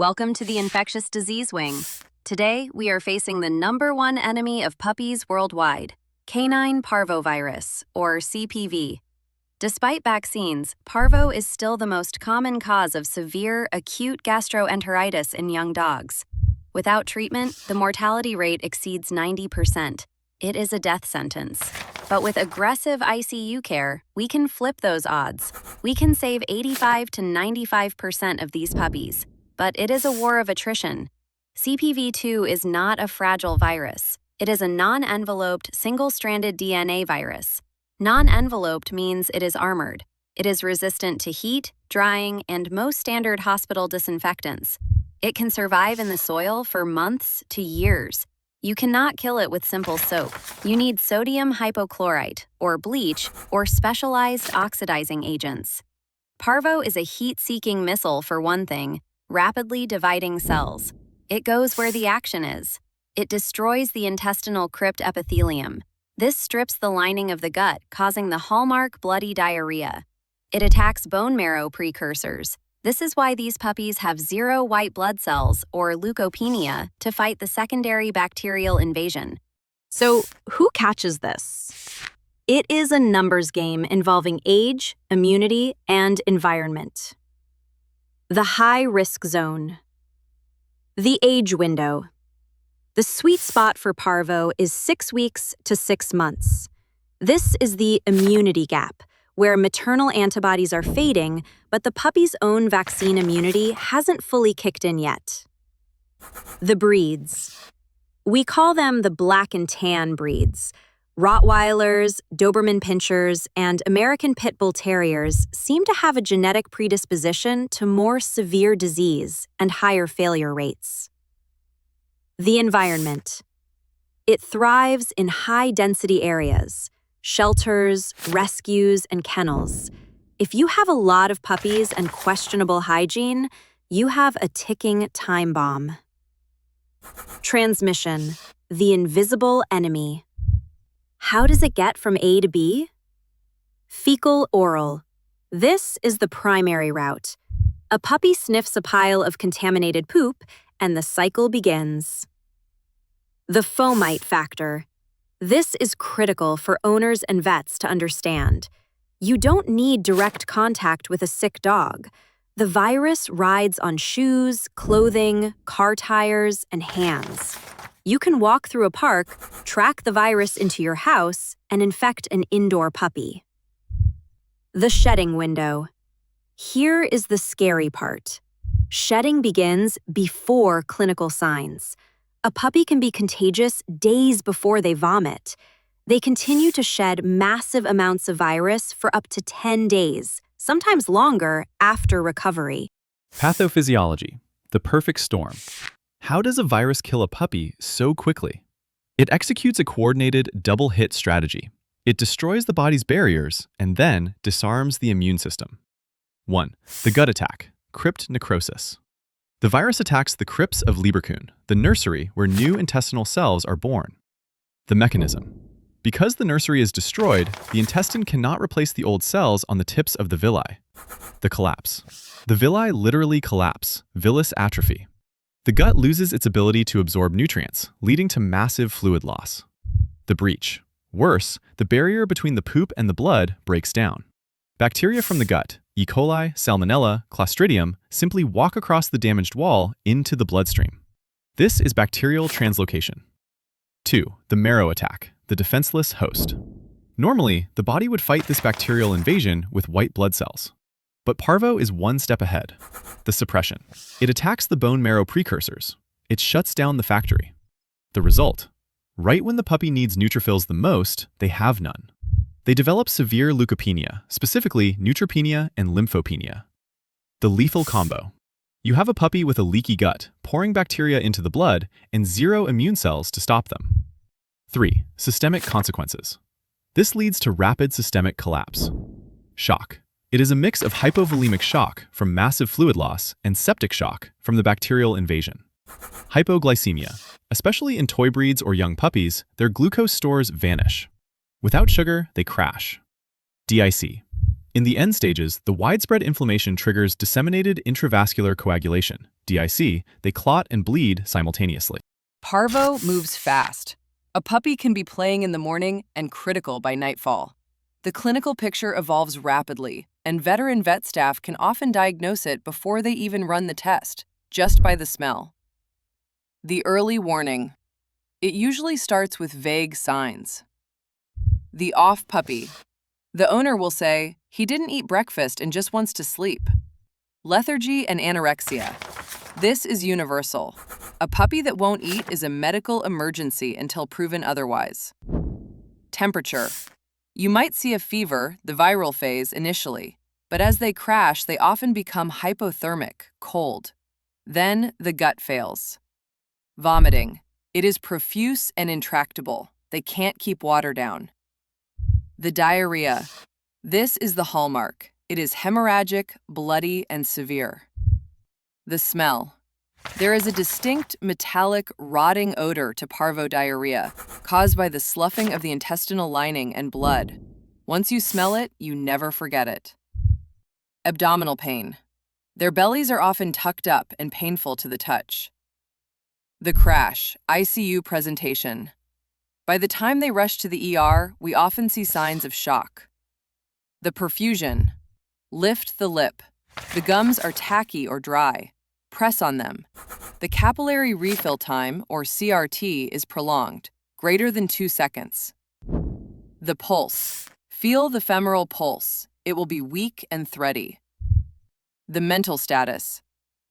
Welcome to the Infectious Disease Wing. Today, we are facing the #1 enemy of puppies worldwide, Canine Parvovirus, or CPV. Despite vaccines, parvo is still the most common cause of severe, acute gastroenteritis in young dogs. Without treatment, the mortality rate exceeds 90%. It is a death sentence. But with aggressive ICU care, we can flip those odds. We can save 85 to 95% of these puppies. But it is a war of attrition. CPV2 is not a fragile virus. It is a non-enveloped, single-stranded DNA virus. Non-enveloped means it is armored. It is resistant to heat, drying, and most standard hospital disinfectants. It can survive in the soil for months to years. You cannot kill it with simple soap. You need sodium hypochlorite, or bleach, or specialized oxidizing agents. Parvo is a heat-seeking missile for one thing, rapidly dividing cells. It goes where the action is. It destroys the intestinal crypt epithelium. This strips the lining of the gut, causing the hallmark bloody diarrhea. It attacks bone marrow precursors. This is why these puppies have zero white blood cells, or leukopenia, to fight the secondary bacterial invasion. So, who catches this? It is a numbers game involving age, immunity, and environment. The high-risk zone. The age window. The sweet spot for parvo is 6 weeks to 6 months. This is the immunity gap, where maternal antibodies are fading, but the puppy's own vaccine immunity hasn't fully kicked in yet. The breeds. We call them the black and tan breeds. Rottweilers, Doberman Pinschers, and American Pit Bull Terriers seem to have a genetic predisposition to more severe disease and higher failure rates. The environment. It thrives in high-density areas, shelters, rescues, and kennels. If you have a lot of puppies and questionable hygiene, you have a ticking time bomb. Transmission, the invisible enemy. How does it get from A to B? Fecal-oral. This is the primary route. A puppy sniffs a pile of contaminated poop, and the cycle begins. The fomite factor. This is critical for owners and vets to understand. You don't need direct contact with a sick dog. The virus rides on shoes, clothing, car tires, and hands. You can walk through a park, track the virus into your house, and infect an indoor puppy. The shedding window. Here is the scary part. Shedding begins before clinical signs. A puppy can be contagious days before they vomit. They continue to shed massive amounts of virus for up to 10 days, sometimes longer, after recovery. Pathophysiology, the perfect storm. How does a virus kill a puppy so quickly? It executes a coordinated double-hit strategy. It destroys the body's barriers and then disarms the immune system. 1. The gut attack, crypt necrosis. The virus attacks the crypts of Leukopenia, the nursery where new intestinal cells are born. The mechanism. Because the nursery is destroyed, the intestine cannot replace the old cells on the tips of the villi. The collapse. The villi literally collapse, villus atrophy. The gut loses its ability to absorb nutrients, leading to massive fluid loss. The breach. Worse, the barrier between the poop and the blood breaks down. Bacteria from the gut, E. coli, Salmonella, Clostridium, simply walk across the damaged wall into the bloodstream. This is bacterial translocation. 2. The marrow attack, the defenseless host. Normally, the body would fight this bacterial invasion with white blood cells. But parvo is one step ahead. The suppression. It attacks the bone marrow precursors. It shuts down the factory. The result. Right when the puppy needs neutrophils the most, they have none. They develop severe leukopenia, specifically neutropenia and lymphopenia. The lethal combo. You have a puppy with a leaky gut, pouring bacteria into the blood, and zero immune cells to stop them. 3. Systemic consequences. This leads to rapid systemic collapse. Shock. It is a mix of hypovolemic shock from massive fluid loss and septic shock from the bacterial invasion. Hypoglycemia. Especially in toy breeds or young puppies, their glucose stores vanish. Without sugar, they crash. DIC. In the end stages, the widespread inflammation triggers disseminated intravascular coagulation, DIC. They clot and bleed simultaneously. Parvo moves fast. A puppy can be playing in the morning and critical by nightfall. The clinical picture evolves rapidly, and veteran vet staff can often diagnose it before they even run the test, just by the smell. The early warning. It usually starts with vague signs. The off puppy. The owner will say, "He didn't eat breakfast and just wants to sleep." Lethargy and anorexia. This is universal. A puppy that won't eat is a medical emergency until proven otherwise. Temperature. You might see a fever, the viral phase, initially, but as they crash, they often become hypothermic, cold. Then the gut fails. Vomiting. It is profuse and intractable. They can't keep water down. The diarrhea. This is the hallmark. It is hemorrhagic, bloody, and severe. The smell. There is a distinct metallic, rotting odor to parvo diarrhea, caused by the sloughing of the intestinal lining and blood. Once you smell it, you never forget it. Abdominal pain. Their bellies are often tucked up and painful to the touch. The crash, ICU presentation. By the time they rush to the ER, we often see signs of shock. The perfusion. Lift the lip. The gums are tacky or dry. Press on them. The capillary refill time, or CRT, is prolonged, greater than 2 seconds. The pulse. Feel the femoral pulse. It will be weak and thready. The mental status.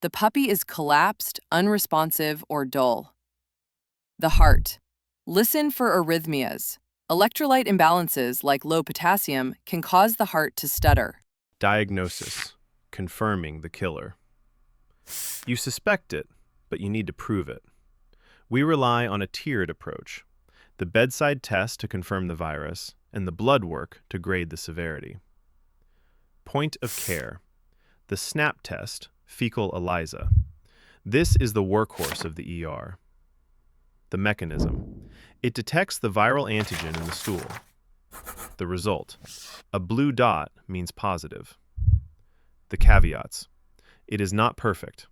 The puppy is collapsed, unresponsive, or dull. The heart. Listen for arrhythmias. Electrolyte imbalances, like low potassium, can cause the heart to stutter. Diagnosis. Confirming the killer. You suspect it, but you need to prove it. We rely on a tiered approach: the bedside test to confirm the virus, and the blood work to grade the severity. Point of care. The SNAP test, fecal ELISA. This is the workhorse of the ER. The mechanism. It detects the viral antigen in the stool. The result. A blue dot means positive. The caveats. It is not perfect.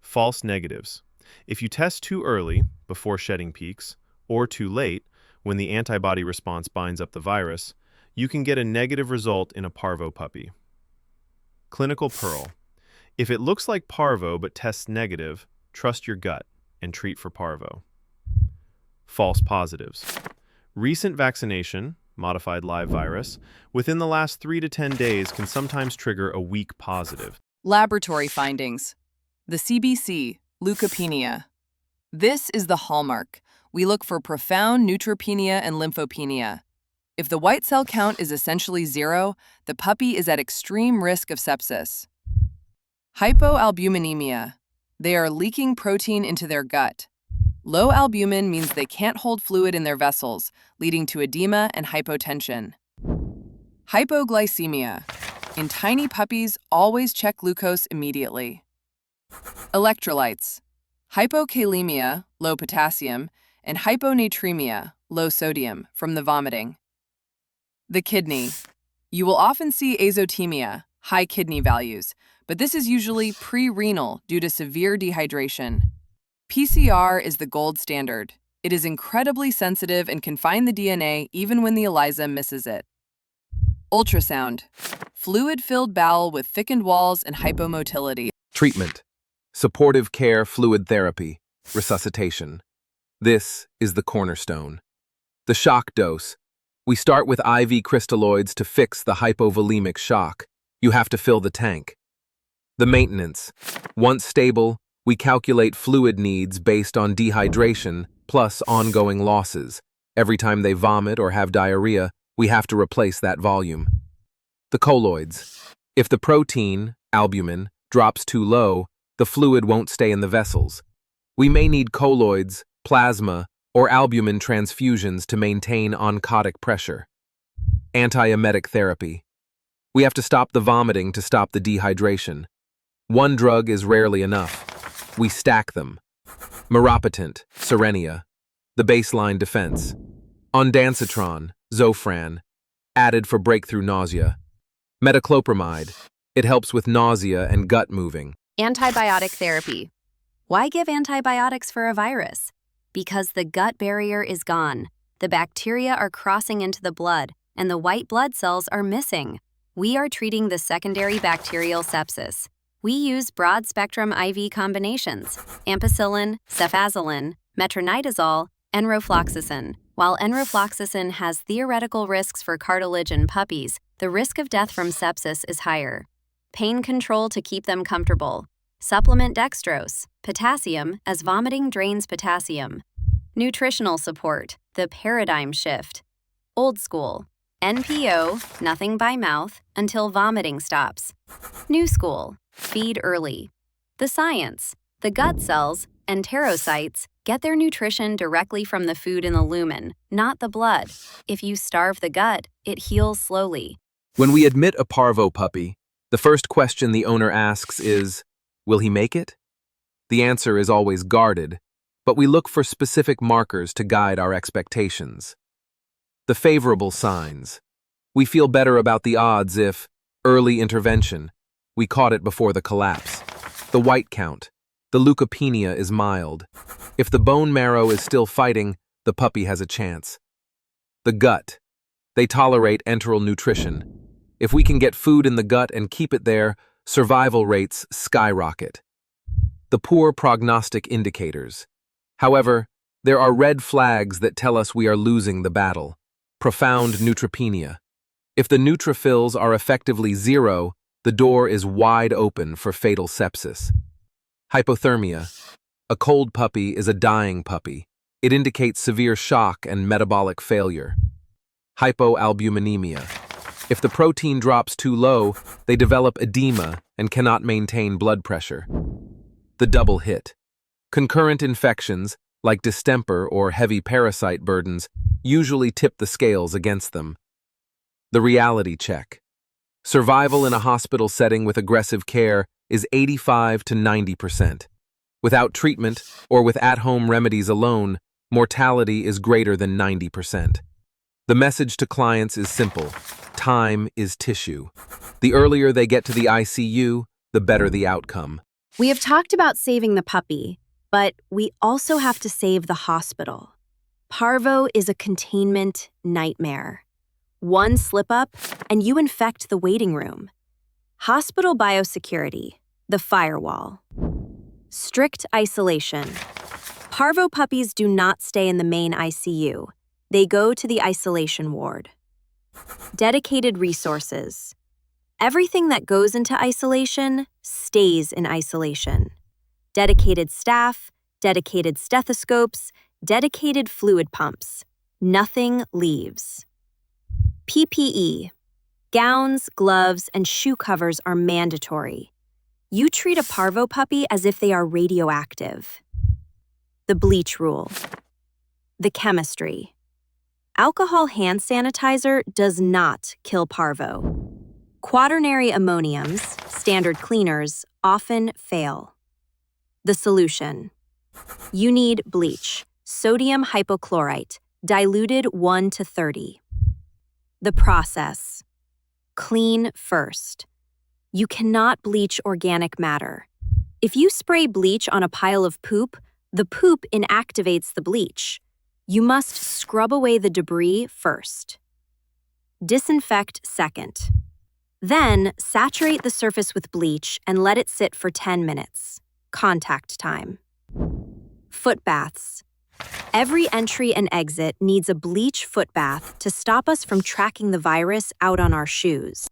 False negatives. If you test too early, before shedding peaks, or too late, when the antibody response binds up the virus, you can get a negative result in a parvo puppy. Clinical pearl. If it looks like parvo but tests negative, trust your gut and treat for parvo. False positives. Recent vaccination, modified live virus, within the last 3 to 10 days can sometimes trigger a weak positive. Laboratory findings. The CBC, leukopenia. This is the hallmark. We look for profound neutropenia and lymphopenia. If the white cell count is essentially 0, the puppy is at extreme risk of sepsis. Hypoalbuminemia. They are leaking protein into their gut. Low albumin means they can't hold fluid in their vessels, leading to edema and hypotension. Hypoglycemia. In tiny puppies, always check glucose immediately. Electrolytes. Hypokalemia, low potassium, and hyponatremia, low sodium, from the vomiting. The kidney. You will often see azotemia, high kidney values, but this is usually pre-renal due to severe dehydration. PCR is the gold standard. It is incredibly sensitive and can find the DNA even when the ELISA misses it. Ultrasound. Fluid-filled bowel with thickened walls and hypomotility. Treatment. Supportive care, fluid therapy, resuscitation. This is the cornerstone. The shock dose. We start with IV crystalloids to fix the hypovolemic shock. You have to fill the tank. The maintenance. Once stable, we calculate fluid needs based on dehydration plus ongoing losses. Every time they vomit or have diarrhea, we have to replace that volume. The colloids. If the protein, albumin, drops too low, the fluid won't stay in the vessels. We may need colloids, plasma, or albumin transfusions to maintain oncotic pressure. Antiemetic therapy. We have to stop the vomiting to stop the dehydration. One drug is rarely enough. We stack them. Meropitant, Serenia, the baseline defense. Ondansetron, Zofran, added for breakthrough nausea. Metoclopramide. It helps with nausea and gut moving. Antibiotic therapy. Why give antibiotics for a virus? Because the gut barrier is gone. The bacteria are crossing into the blood, and the white blood cells are missing. We are treating the secondary bacterial sepsis. We use broad-spectrum IV combinations, ampicillin, cefazolin, metronidazole, enrofloxacin. While enrofloxacin has theoretical risks for cartilage in puppies, the risk of death from sepsis is higher. Pain control to keep them comfortable. Supplement dextrose, potassium, as vomiting drains potassium. Nutritional support, the paradigm shift. Old school, NPO, nothing by mouth, until vomiting stops. New school, feed early. The science, the gut cells, enterocytes, get their nutrition directly from the food in the lumen, not the blood. If you starve the gut, it heals slowly. When we admit a parvo puppy, the first question the owner asks is, will he make it? The answer is always guarded, but we look for specific markers to guide our expectations. The favorable signs. We feel better about the odds if, early intervention, we caught it before the collapse. The white count. The leukopenia is mild. If the bone marrow is still fighting, the puppy has a chance. The gut. They tolerate enteral nutrition. If we can get food in the gut and keep it there, survival rates skyrocket. The poor prognostic indicators. However, there are red flags that tell us we are losing the battle. Profound neutropenia. If the neutrophils are effectively zero, the door is wide open for fatal sepsis. Hypothermia. A cold puppy is a dying puppy. It indicates severe shock and metabolic failure. Hypoalbuminemia. If the protein drops too low, they develop edema and cannot maintain blood pressure. The double hit. Concurrent infections, like distemper or heavy parasite burdens, usually tip the scales against them. The reality check. Survival in a hospital setting with aggressive care is 85 to 90%. Without treatment or with at-home remedies alone, mortality is greater than 90%. The message to clients is simple. Time is tissue. The earlier they get to the ICU, the better the outcome. We have talked about saving the puppy, but we also have to save the hospital. Parvo is a containment nightmare. One slip-up, and you infect the waiting room. Hospital biosecurity, the firewall. Strict isolation. Parvo puppies do not stay in the main ICU. They go to the isolation ward. Dedicated resources. Everything that goes into isolation stays in isolation. Dedicated staff, dedicated stethoscopes, dedicated fluid pumps. Nothing leaves. PPE. Gowns, gloves, and shoe covers are mandatory. You treat a parvo puppy as if they are radioactive. The bleach rule. The chemistry. Alcohol hand sanitizer does not kill parvo. Quaternary ammoniums, standard cleaners, often fail. The solution. You need bleach, sodium hypochlorite, diluted 1 to 30. The process. Clean first. You cannot bleach organic matter. If you spray bleach on a pile of poop, the poop inactivates the bleach. You must scrub away the debris first. Disinfect second. Then, saturate the surface with bleach and let it sit for 10 minutes. Contact time. Foot baths. Every entry and exit needs a bleach foot bath to stop us from tracking the virus out on our shoes.